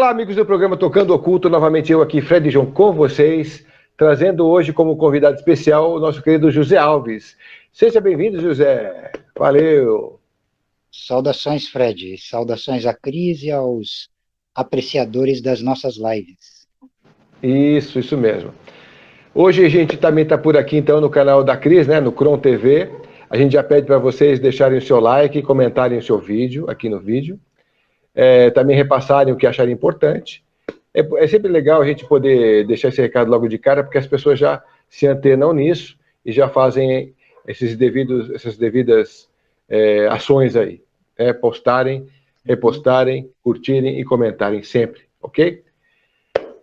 Olá, amigos do programa Tocando Oculto, novamente eu aqui, Fred João, com vocês, trazendo hoje como convidado especial o nosso querido José Alves. Seja bem-vindo, José. Valeu. Saudações, Fred. Saudações à Cris e aos apreciadores das nossas lives. Isso mesmo. Hoje a gente também está por aqui, então, no canal da Cris, né, no Cron TV. A gente já pede para vocês deixarem o seu like e comentarem o seu vídeo, aqui no vídeo. Também repassarem o que acharem importante. É sempre legal a gente poder deixar esse recado logo de cara, porque as pessoas já se antenam nisso e já fazem essas devidas ações aí. Postarem, repostarem, curtirem e comentarem sempre, ok?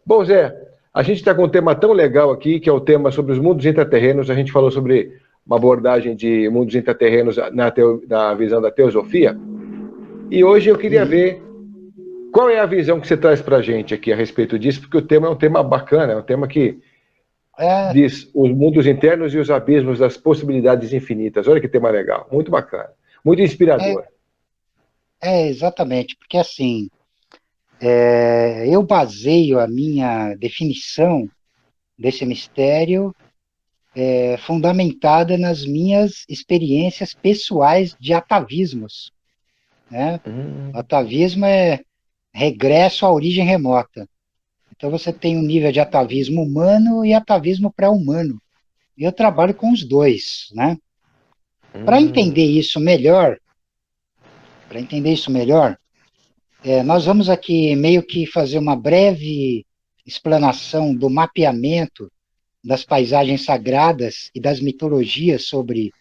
Bom, Zé, a gente está com um tema tão legal aqui, que é o tema sobre os mundos intraterrenos. A gente falou sobre uma abordagem de mundos intraterrenos na visão da teosofia. E hoje eu queria ver qual é a visão que você traz para a gente aqui a respeito disso, porque o tema é um tema bacana, é um tema que diz os mundos internos e os abismos das possibilidades infinitas. Olha que tema legal, muito bacana, muito inspirador. Exatamente, porque assim, eu baseio a minha definição desse mistério fundamentada nas minhas experiências pessoais de atavismos, né? Atavismo é regresso à origem remota. Então você tem um nível de atavismo humano e atavismo pré-humano. E eu trabalho com os dois, né? Para entender isso melhor, nós vamos aqui meio que fazer uma breve explanação do mapeamento das paisagens sagradas e das mitologias sobre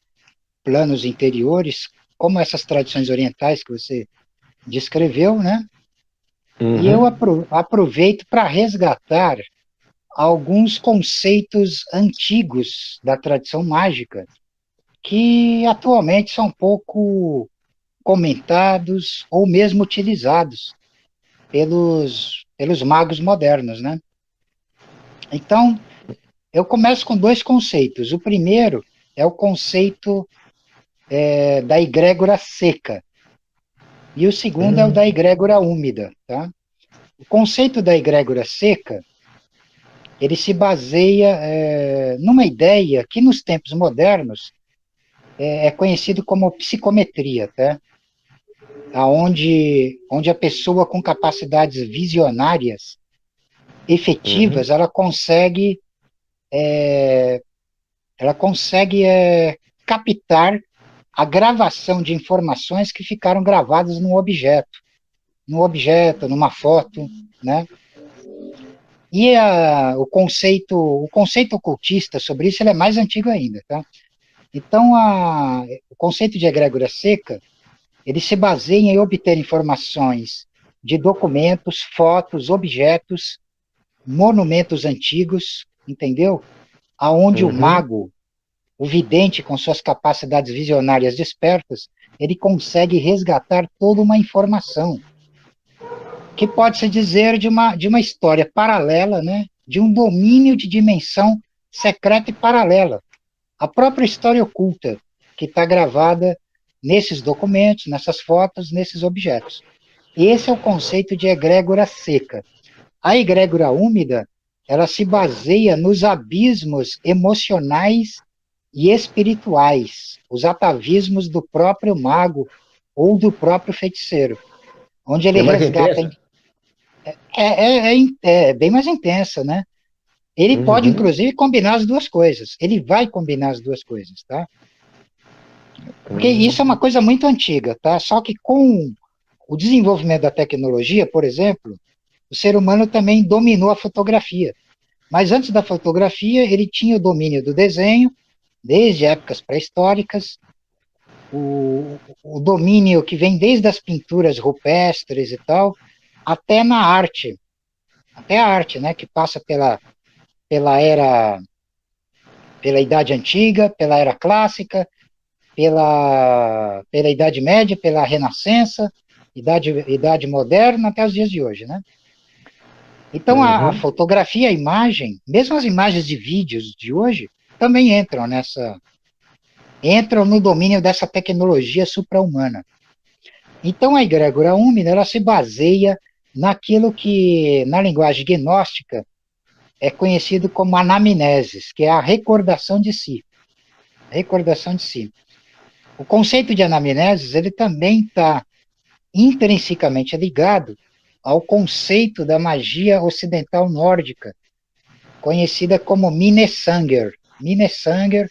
planos interiores, como essas tradições orientais que você descreveu, né? E eu aproveito para resgatar alguns conceitos antigos da tradição mágica que atualmente são pouco comentados ou mesmo utilizados pelos magos modernos, né? Então, eu começo com dois conceitos. O primeiro é o conceito da egrégora seca, e o segundo é o da egrégora úmida, tá? O conceito da egrégora seca, ele se baseia numa ideia que nos tempos modernos é conhecido como psicometria, tá? Onde a pessoa com capacidades visionárias efetivas, ela consegue captar a gravação de informações que ficaram gravadas num objeto, numa foto, né? E o conceito ocultista sobre isso ele é mais antigo ainda, tá? Então, o conceito de egrégora seca, ele se baseia em obter informações de documentos, fotos, objetos, monumentos antigos, entendeu? Aonde o mago, o vidente com suas capacidades visionárias despertas, ele consegue resgatar toda uma informação, que pode-se dizer de uma história paralela, né? De um domínio de dimensão secreta e paralela. A própria história oculta que está gravada nesses documentos, nessas fotos, nesses objetos. Esse é o conceito de egrégora seca. A egrégora úmida, ela se baseia nos abismos emocionais e espirituais, os atavismos do próprio mago ou do próprio feiticeiro, onde ele mais resgata... intensa? É bem mais intensa, né? Ele pode, inclusive, combinar as duas coisas. Ele vai combinar as duas coisas, tá? Porque isso é uma coisa muito antiga, tá? Só que com o desenvolvimento da tecnologia, por exemplo, o ser humano também dominou a fotografia. Mas antes da fotografia, ele tinha o domínio do desenho, desde épocas pré-históricas, o domínio que vem desde as pinturas rupestres e tal, até na arte. Até a arte, né? Que passa pela Idade Antiga, pela Era Clássica, pela Idade Média, pela Renascença, Idade Moderna, até os dias de hoje, né? Então, a fotografia, a imagem, mesmo as imagens de vídeos de hoje, também entram no domínio dessa tecnologia supra-humana. Então, a egrégora úmida, ela se baseia naquilo que, na linguagem gnóstica, é conhecido como anamnesis, que é a recordação de si. Recordação de si. O conceito de anamnesis, ele também está intrinsecamente ligado ao conceito da magia ocidental nórdica, conhecida como Minnesanger. Minnesanger,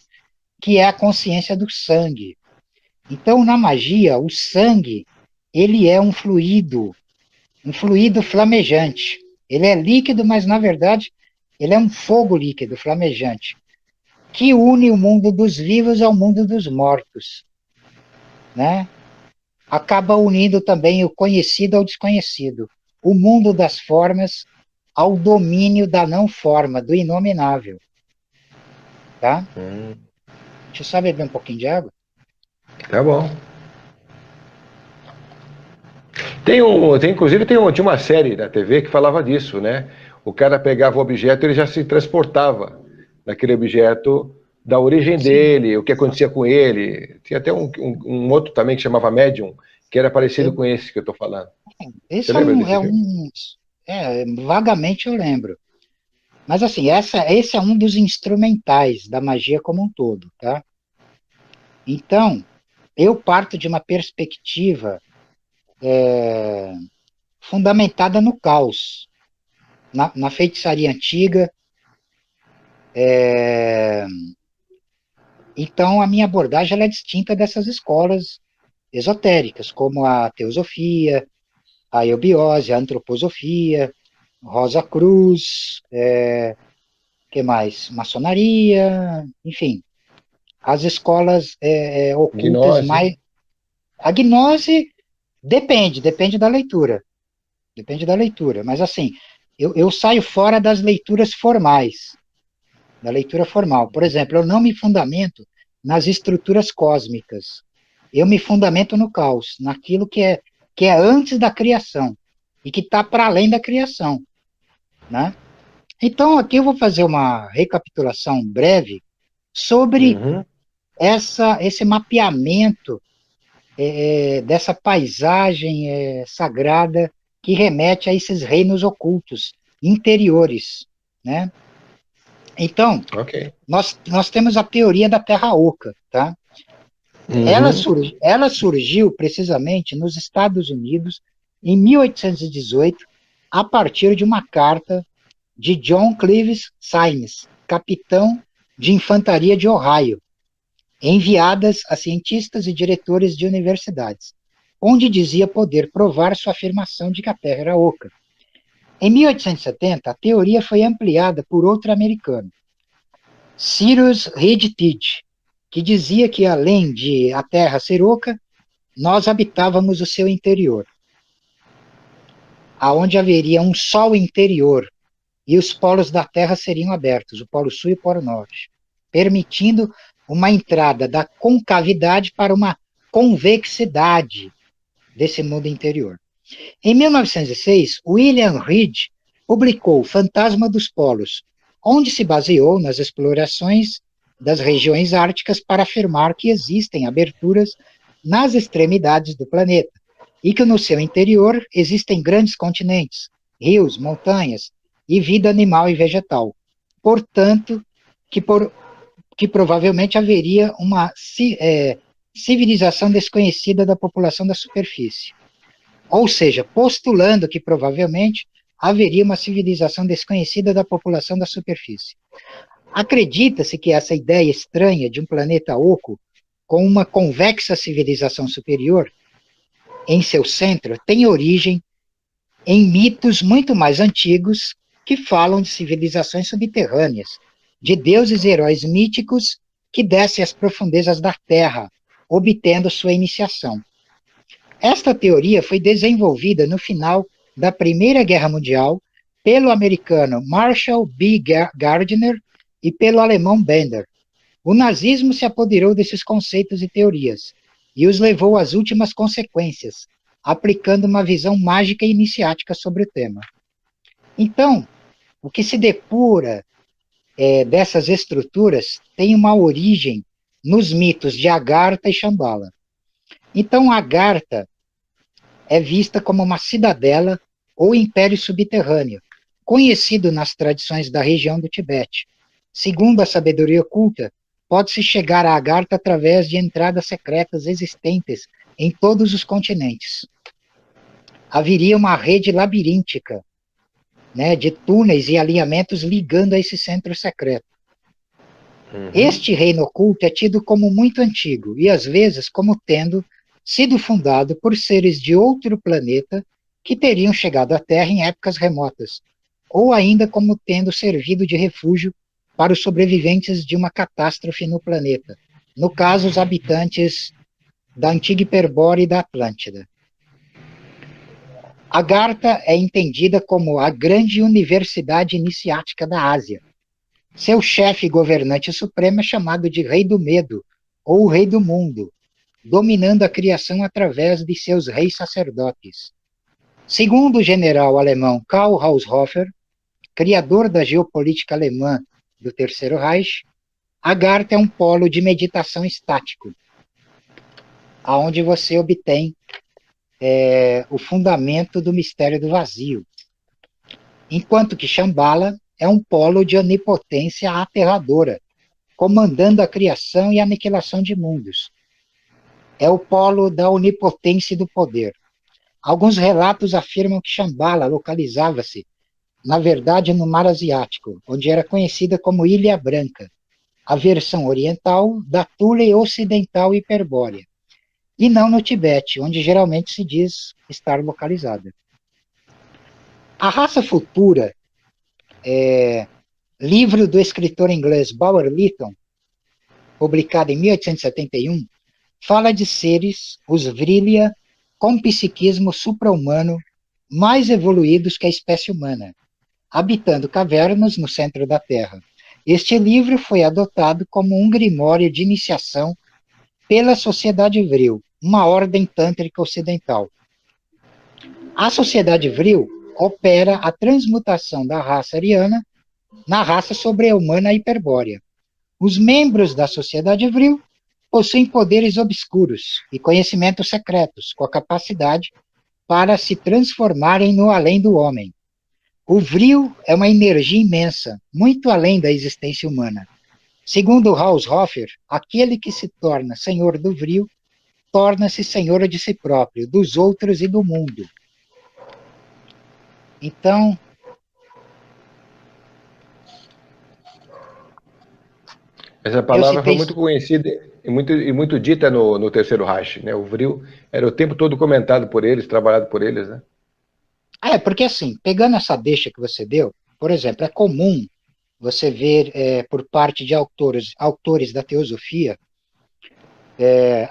que é a consciência do sangue. Então, na magia, o sangue, ele é um fluido flamejante. Ele é líquido, mas na verdade, ele é um fogo líquido flamejante, que une o mundo dos vivos ao mundo dos mortos, né? Acaba unindo também o conhecido ao desconhecido, o mundo das formas ao domínio da não forma, do inominável, tá? Deixa eu só beber um pouquinho de água. Tá bom. Tinha uma série na TV que falava disso, né? O cara pegava o objeto, ele já se transportava naquele objeto da origem Sim, dele, o que acontecia com ele. Tinha até um outro também que chamava Medium, que era parecido eu, com esse que eu estou falando. Você esse lembra desse filme? vagamente eu lembro. Mas assim, esse é um dos instrumentais da magia como um todo, tá? Então, eu parto de uma perspectiva fundamentada no caos, na feitiçaria antiga. Então, a minha abordagem ela é distinta dessas escolas esotéricas, como a teosofia, a eubiose, a antroposofia, Rosa Cruz, que mais? Maçonaria, enfim, as escolas ocultas Gnose. mais. A gnose depende da leitura. Depende da leitura. Mas assim, eu saio fora das leituras formais, da leitura formal. Por exemplo, eu não me fundamento nas estruturas cósmicas. Eu me fundamento no caos, naquilo que é antes da criação e que está para além da criação, né? Então, aqui eu vou fazer uma recapitulação breve sobre Uhum. esse mapeamento dessa paisagem sagrada que remete a esses reinos ocultos, interiores, né? Então, Ok. nós temos a teoria da Terra Oca, tá? Uhum. Ela surgiu precisamente nos Estados Unidos em 1818, a partir de uma carta de John Cleves Symes, capitão de infantaria de Ohio, enviadas a cientistas e diretores de universidades, onde dizia poder provar sua afirmação de que a Terra era oca. Em 1870, a teoria foi ampliada por outro americano, Cyrus Reed Teach, que dizia que além de a Terra ser oca, nós habitávamos o seu interior, aonde haveria um sol interior e os polos da Terra seriam abertos, o polo sul e o polo norte, permitindo uma entrada da concavidade para uma convexidade desse mundo interior. Em 1906, William Reed publicou Fantasma dos Polos, onde se baseou nas explorações das regiões árticas para afirmar que existem aberturas nas extremidades do planeta e que no seu interior existem grandes continentes, rios, montanhas e vida animal e vegetal. Portanto, que provavelmente haveria uma civilização desconhecida da população da superfície. Ou seja, postulando que provavelmente haveria uma civilização desconhecida da população da superfície. Acredita-se que essa ideia estranha de um planeta oco com uma convexa civilização superior em seu centro tem origem em mitos muito mais antigos que falam de civilizações subterrâneas, de deuses e heróis míticos que descem às profundezas da Terra, obtendo sua iniciação. Esta teoria foi desenvolvida no final da Primeira Guerra Mundial pelo americano Marshall B. Gardner e pelo alemão Bender. O nazismo se apoderou desses conceitos e teorias e os levou às últimas consequências, aplicando uma visão mágica e iniciática sobre o tema. Então, o que se depura dessas estruturas tem uma origem nos mitos de Agartha e Shambhala. Então, Agartha é vista como uma cidadela ou império subterrâneo, conhecido nas tradições da região do Tibete. Segundo a sabedoria oculta, pode-se chegar a Agartha através de entradas secretas existentes em todos os continentes. Haveria uma rede labiríntica, né, de túneis e alinhamentos ligando a esse centro secreto. Este reino oculto é tido como muito antigo e, às vezes, como tendo sido fundado por seres de outro planeta que teriam chegado à Terra em épocas remotas, ou ainda como tendo servido de refúgio para os sobreviventes de uma catástrofe no planeta, no caso, os habitantes da antiga Hiperbórea e da Atlântida. Agartha é entendida como a grande universidade iniciática da Ásia. Seu chefe e governante supremo é chamado de Rei do Medo, ou Rei do Mundo, dominando a criação através de seus reis sacerdotes. Segundo o general alemão Karl Haushofer, criador da geopolítica alemã do Terceiro Reich, Agartha é um polo de meditação estático, onde você obtém o fundamento do mistério do vazio. Enquanto que Shambhala é um polo de onipotência aterradora, comandando a criação e a aniquilação de mundos. É o polo da onipotência e do poder. Alguns relatos afirmam que Shambhala localizava-se, na verdade, no Mar Asiático, onde era conhecida como Ilha Branca, a versão oriental da Thule ocidental hiperbórea, e não no Tibete, onde geralmente se diz estar localizada. A Raça Futura, livro do escritor inglês Bauer Lytton, publicado em 1871, fala de seres, os Vrilya, com psiquismo supra-humano, mais evoluídos que a espécie humana, habitando cavernas no centro da Terra. Este livro foi adotado como um grimório de iniciação pela Sociedade Vril, uma ordem tântrica ocidental. A Sociedade Vril opera a transmutação da raça ariana na raça sobre-humana hiperbórea. Os membros da Sociedade Vril possuem poderes obscuros e conhecimentos secretos, com a capacidade para se transformarem no além do homem. O Vril é uma energia imensa, muito além da existência humana. Segundo Haushofer, aquele que se torna senhor do Vril torna-se senhor de si próprio, dos outros e do mundo. Então, essa palavra foi muito conhecida e muito dita no Terceiro Reich, né? O Vril era o tempo todo comentado por eles, trabalhado por eles, né? Porque assim, pegando essa deixa que você deu, por exemplo, é comum você ver por parte de autores da teosofia,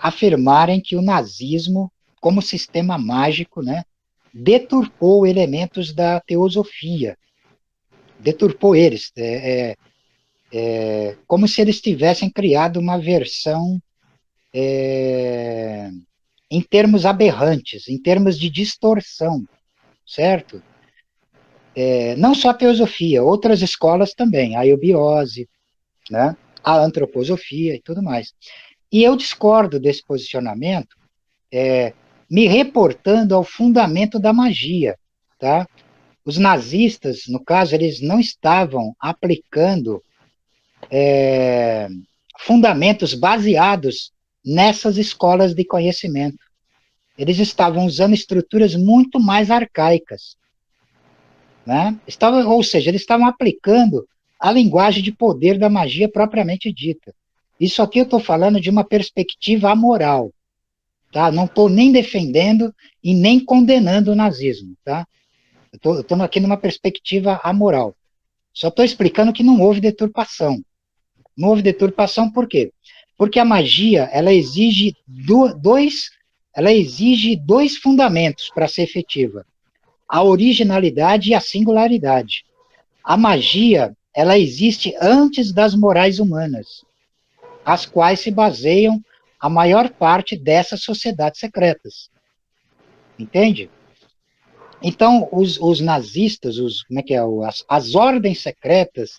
afirmarem que o nazismo, como sistema mágico, né, deturpou elementos da teosofia, deturpou eles, como se eles tivessem criado uma versão em termos aberrantes, em termos de distorção, certo? Não só a teosofia, outras escolas também, a eubiose, né, a antroposofia e tudo mais. E eu discordo desse posicionamento, me reportando ao fundamento da magia, tá? Os nazistas, no caso, eles não estavam aplicando fundamentos baseados nessas escolas de conhecimento. Eles estavam usando estruturas muito mais arcaicas, né? Ou seja, eles estavam aplicando a linguagem de poder da magia propriamente dita. Isso aqui eu estou falando de uma perspectiva amoral, tá? Não estou nem defendendo e nem condenando o nazismo, tá? Eu estou aqui numa perspectiva amoral. Só estou explicando que não houve deturpação. Não houve deturpação por quê? Porque a magia, ela exige dois fundamentos para ser efetiva: a originalidade e a singularidade. A magia, ela existe antes das morais humanas, as quais se baseiam a maior parte dessas sociedades secretas. Entende? Então, os nazistas, as ordens secretas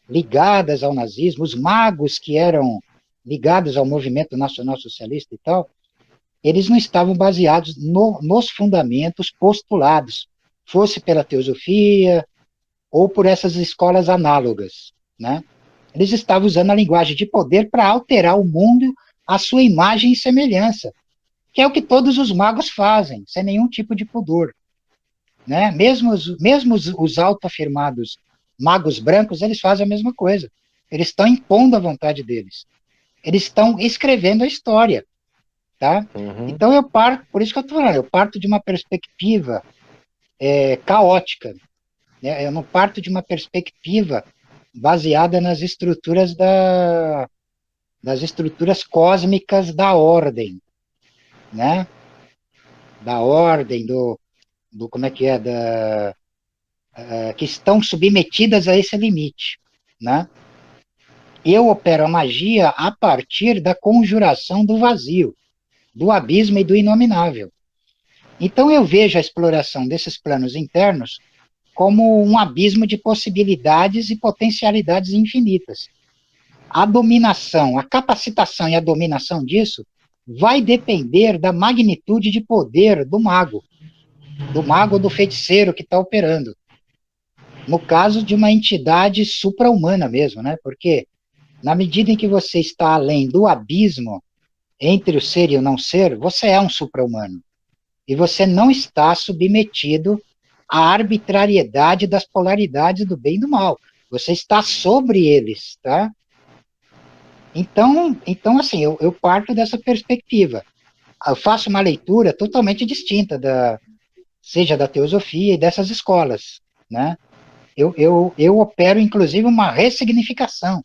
ligadas ao nazismo, os magos que eram ligados ao movimento nacional socialista e tal, eles não estavam baseados nos fundamentos postulados fosse pela teosofia ou por essas escolas análogas, né? Eles estavam usando a linguagem de poder para alterar o mundo à sua imagem e semelhança, que é o que todos os magos fazem, sem nenhum tipo de pudor, né? Mesmo os autoafirmados magos brancos, eles fazem a mesma coisa. Eles estão impondo a vontade deles. Eles estão escrevendo a história, tá? Uhum. Então eu parto, por isso que eu estou falando, eu parto de uma perspectiva caótica, né? Eu não parto de uma perspectiva baseada das estruturas cósmicas da ordem, né? Da ordem, como é que é, que estão submetidas a esse limite, né? Eu opero a magia a partir da conjuração do vazio, do abismo e do inominável. Então eu vejo a exploração desses planos internos como um abismo de possibilidades e potencialidades infinitas. A dominação, a capacitação e a dominação disso vai depender da magnitude de poder do mago ou do feiticeiro que está operando. No caso de uma entidade supra-humana mesmo, né? Porque na medida em que você está além do abismo entre o ser e o não ser, você é um supra-humano. E você não está submetido à arbitrariedade das polaridades do bem e do mal. Você está sobre eles, tá? Então assim, eu parto dessa perspectiva. Eu faço uma leitura totalmente distinta seja da teosofia e dessas escolas, né? Eu opero, inclusive, uma ressignificação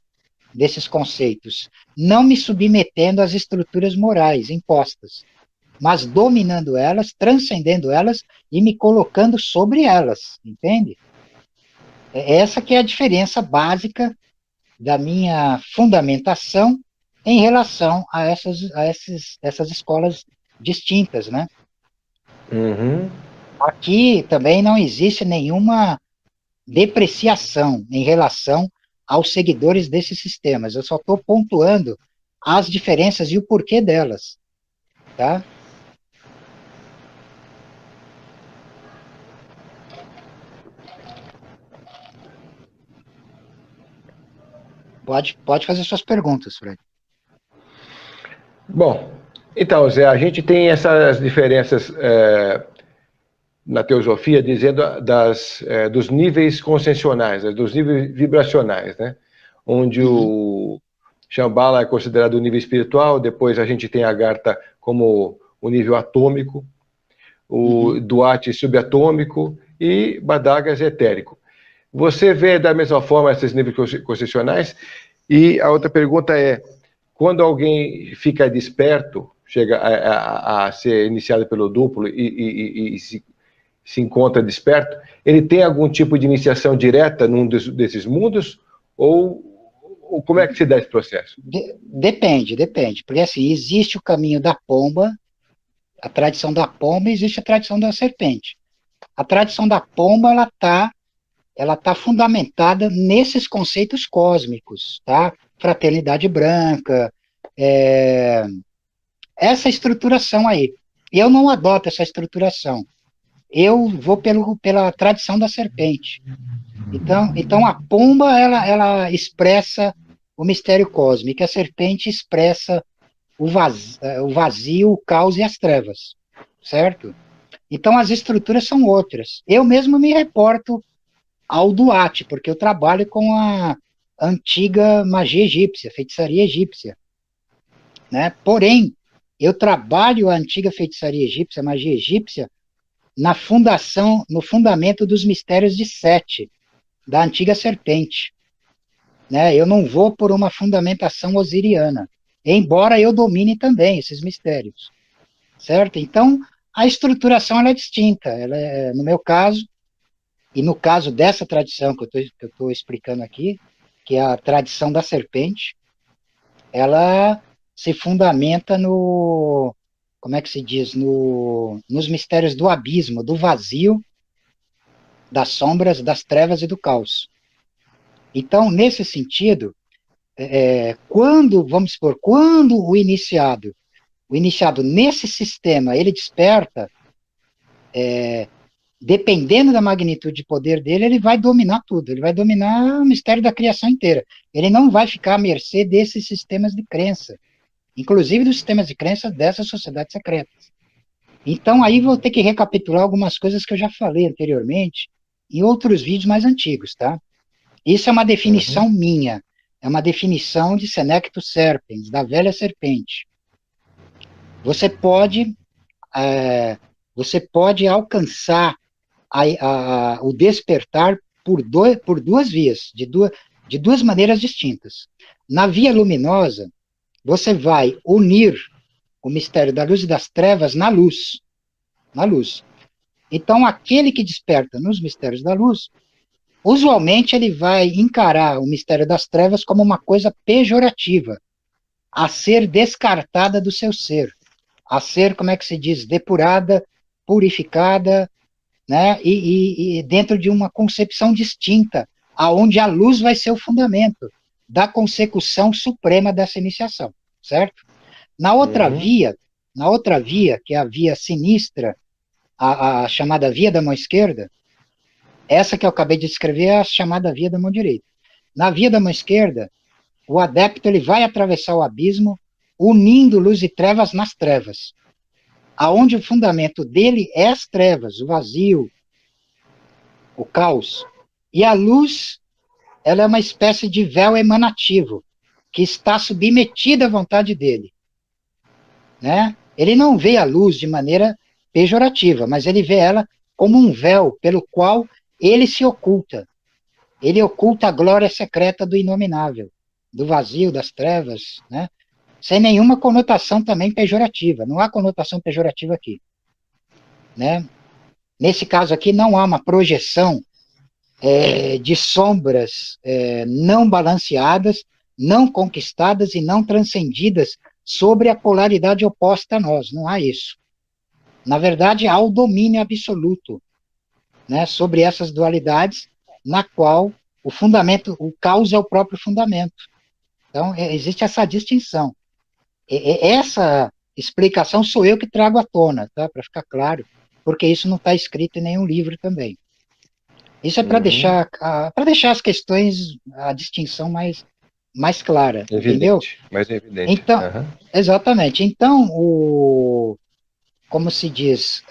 desses conceitos, não me submetendo às estruturas morais impostas, mas dominando elas, transcendendo elas e me colocando sobre elas, entende? É essa que é a diferença básica da minha fundamentação em relação a essas escolas distintas, né? Uhum. Aqui também não existe nenhuma depreciação em relação aos seguidores desses sistemas. Eu só estou pontuando as diferenças e o porquê delas, tá? Pode fazer suas perguntas, Fred. Bom, então, Zé, a gente tem essas diferenças na teosofia dizendo dos níveis conscienciais, dos níveis vibracionais, né? Onde o Shambhala é considerado o nível espiritual, depois a gente tem a Agartha como o nível atômico, o Duat subatômico e Badagas etérico. Você vê da mesma forma esses níveis conscienciais? E a outra pergunta é, quando alguém fica desperto, chega a ser iniciado pelo duplo e se encontra desperto, ele tem algum tipo de iniciação direta num desses mundos? Ou como é que se dá esse processo? Depende. Porque assim, existe o caminho da pomba, a tradição da pomba, e existe a tradição da serpente. A tradição da pomba, ela tá fundamentada nesses conceitos cósmicos, tá? Fraternidade branca, é, essa estruturação aí. Eu não adoto essa estruturação. Eu vou pela tradição da serpente. Então a pomba, ela expressa o mistério cósmico, a serpente expressa o vazio, o caos e as trevas, certo? Então as estruturas são outras. Eu mesmo me reporto ao Duat, porque eu trabalho com a antiga magia egípcia, feitiçaria egípcia, né? Porém, eu trabalho a antiga feitiçaria egípcia, magia egípcia, no fundamento dos mistérios de Sete, da antiga serpente, né? Eu não vou por uma fundamentação osiriana, embora eu domine também esses mistérios, certo? Então, a estruturação ela é distinta, no meu caso, e no caso dessa tradição que eu estou explicando aqui, que é a tradição da serpente, ela se fundamenta como é que se diz, nos mistérios do abismo, do vazio, das sombras, das trevas e do caos. Então, nesse sentido, vamos supor, quando o iniciado nesse sistema, ele desperta, dependendo da magnitude de poder dele, ele vai dominar tudo, ele vai dominar o mistério da criação inteira. Ele não vai ficar à mercê desses sistemas de crença, inclusive dos sistemas de crença dessas sociedades secretas. Então, aí vou ter que recapitular algumas coisas que eu já falei anteriormente em outros vídeos mais antigos, tá? Isso é uma definição minha, é uma definição de Senectus Serpens, da velha serpente. Você pode, você pode alcançar o despertar por duas vias, de duas maneiras distintas. Na via luminosa, você vai unir o mistério da luz e das trevas na luz. Na luz. Então, aquele que desperta nos mistérios da luz, usualmente ele vai encarar o mistério das trevas como uma coisa pejorativa, a ser descartada do seu ser, a ser, como é que se diz, depurada, purificada, né? E dentro de uma concepção distinta, aonde a luz vai ser o fundamento da consecução suprema dessa iniciação, certo? Na outra via, que é a via sinistra, a chamada via da mão esquerda, essa que eu acabei de descrever é a chamada via da mão direita. Na via da mão esquerda, o adepto ele vai atravessar o abismo, unindo luz e trevas nas trevas, aonde o fundamento dele é as trevas, o vazio, o caos. E a luz, ela é uma espécie de véu emanativo, que está submetida à vontade dele, né? Ele não vê a luz de maneira pejorativa, mas ele vê ela como um véu pelo qual ele se oculta. Ele oculta a glória secreta do inominável, do vazio, das trevas, né? Sem nenhuma conotação também pejorativa. Não há conotação pejorativa aqui, né? Nesse caso aqui não há uma projeção de sombras não balanceadas, não conquistadas e não transcendidas sobre a polaridade oposta a nós. Não há isso. Na verdade, há o domínio absoluto, né, sobre essas dualidades, na qual o fundamento, o caos é o próprio fundamento. Então, existe essa distinção. Essa explicação sou eu que trago à tona, tá, para ficar claro, porque isso não está escrito em nenhum livro também. Isso é para deixar as questões, a distinção mais clara, Evidente, entendeu? mais evidente. Então, exatamente. Então, como se diz,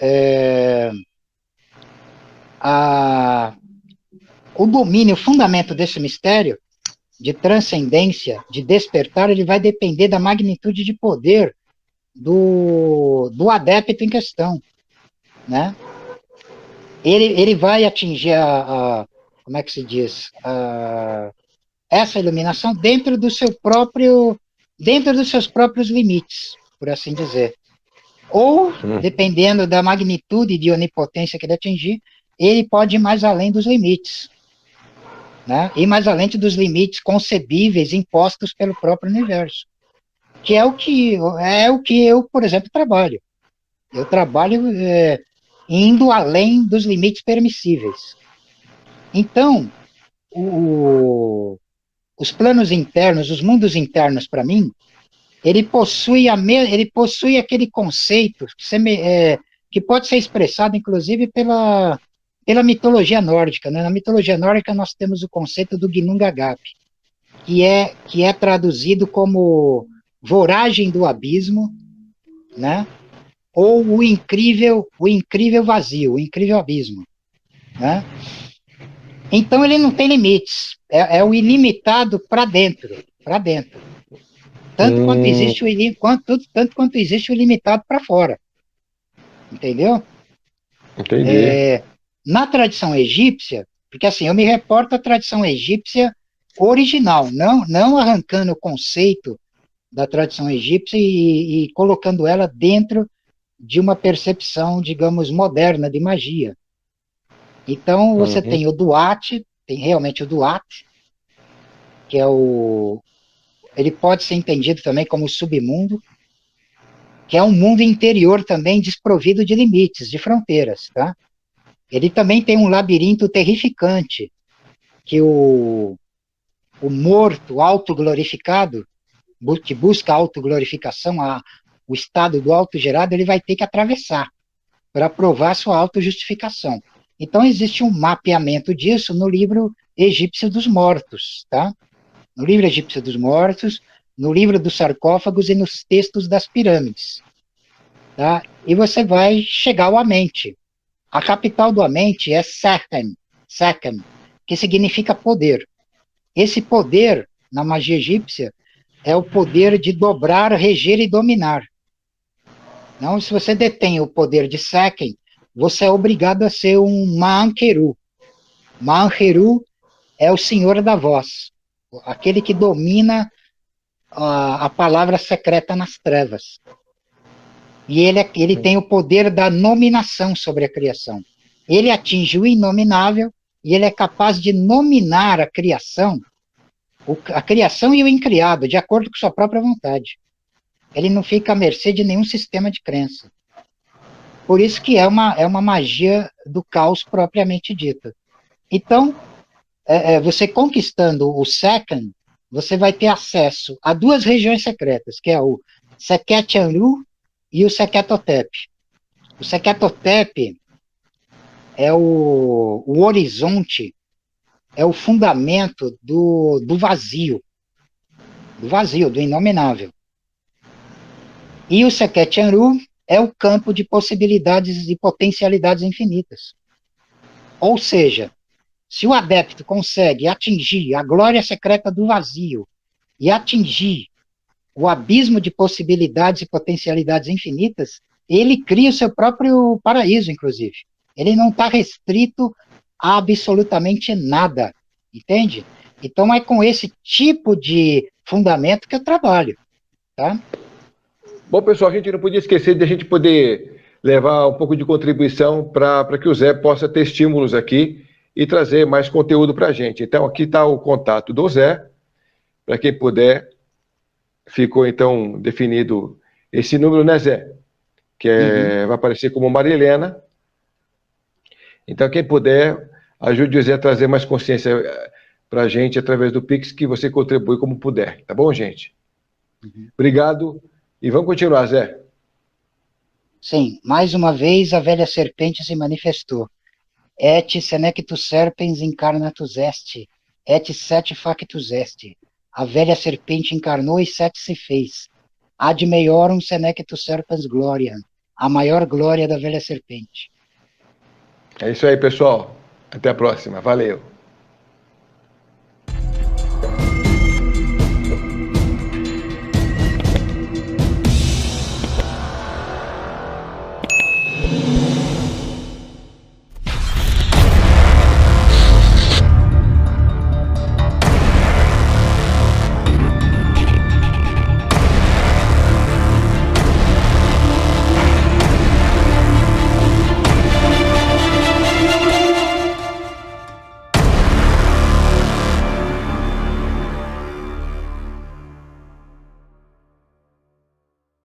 o domínio, o fundamento desse mistério de transcendência, de despertar, ele vai depender da magnitude de poder do adepto em questão, né? Ele vai atingir como é que se diz, essa iluminação dentro dos seus próprios limites, por assim dizer. Ou, dependendo da magnitude de onipotência que ele atingir, ele pode ir mais além dos limites, né? Ir mais além dos limites concebíveis impostos pelo próprio universo, que é o que eu, por exemplo, trabalho. Eu trabalho indo além dos limites permissíveis. Então, os planos internos, os mundos internos, para mim, ele possui aquele conceito que pode ser expressado, inclusive, pela mitologia nórdica, né? Na mitologia nórdica nós temos o conceito do Ginnungagap, que é traduzido como voragem do abismo, né? Ou o incrível vazio, o incrível abismo, né? Então ele não tem limites, é o ilimitado para dentro, tanto quanto existe o ilimitado para fora, entendeu? Entendi. Na tradição egípcia, porque assim, eu me reporto à tradição egípcia original, não arrancando o conceito da tradição egípcia e colocando ela dentro de uma percepção, digamos, moderna de magia. Então, você tem o Duat, tem realmente o Duat, que é ele pode ser entendido também como o submundo, que é um mundo interior também desprovido de limites, de fronteiras, tá? Ele também tem um labirinto terrificante, que o morto autoglorificado, que busca a autoglorificação, o estado do autogerado, ele vai ter que atravessar para provar sua autojustificação. Então, existe um mapeamento disso no livro Egípcio dos Mortos, tá? No livro Egípcio dos Mortos, no livro dos sarcófagos e nos textos das pirâmides, tá? E você vai chegar ao Amente. A capital do Amente é Sekhem, que significa poder. Esse poder, na magia egípcia, é o poder de dobrar, reger e dominar. Então, se você detém o poder de Sekhem, você é obrigado a ser um Maankeru. Maankeru é o senhor da voz, aquele que domina a palavra secreta nas trevas. E ele tem o poder da nominação sobre a criação. Ele atinge o inominável e ele é capaz de nominar a criação e o incriado, de acordo com sua própria vontade. Ele não fica à mercê de nenhum sistema de crença. Por isso que é uma magia do caos propriamente dita. Então, você conquistando o Sekhem, você vai ter acesso a duas regiões secretas, que é o Sekhet-Anru e o Sekhet-Hotep. O Sekhet-Hotep é o horizonte, é o fundamento do vazio, do inominável. E o Sekhet-Anru é o campo de possibilidades e potencialidades infinitas. Ou seja, se o adepto consegue atingir a glória secreta do vazio e atingir o abismo de possibilidades e potencialidades infinitas, ele cria o seu próprio paraíso, inclusive. Ele não está restrito a absolutamente nada, entende? Então é com esse tipo de fundamento que eu trabalho, tá? Bom, pessoal, a gente não podia esquecer de a gente poder levar um pouco de contribuição para que o Zé possa ter estímulos aqui e trazer mais conteúdo para a gente. Então, aqui está o contato do Zé, para quem puder. Ficou, então, definido esse número, né, Zé? Que vai aparecer como Marilena. Então, quem puder, ajude o Zé a trazer mais consciência para a gente através do Pix, que você contribui como puder. Tá bom, gente? Obrigado. E vamos continuar, Zé. Sim, mais uma vez a velha serpente se manifestou. Et senectus serpens incarnatus est, et set factus est. A velha serpente encarnou e Sete se fez. Ad meiorum senectus serpens gloria. A maior glória da velha serpente. É isso aí, pessoal. Até a próxima. Valeu.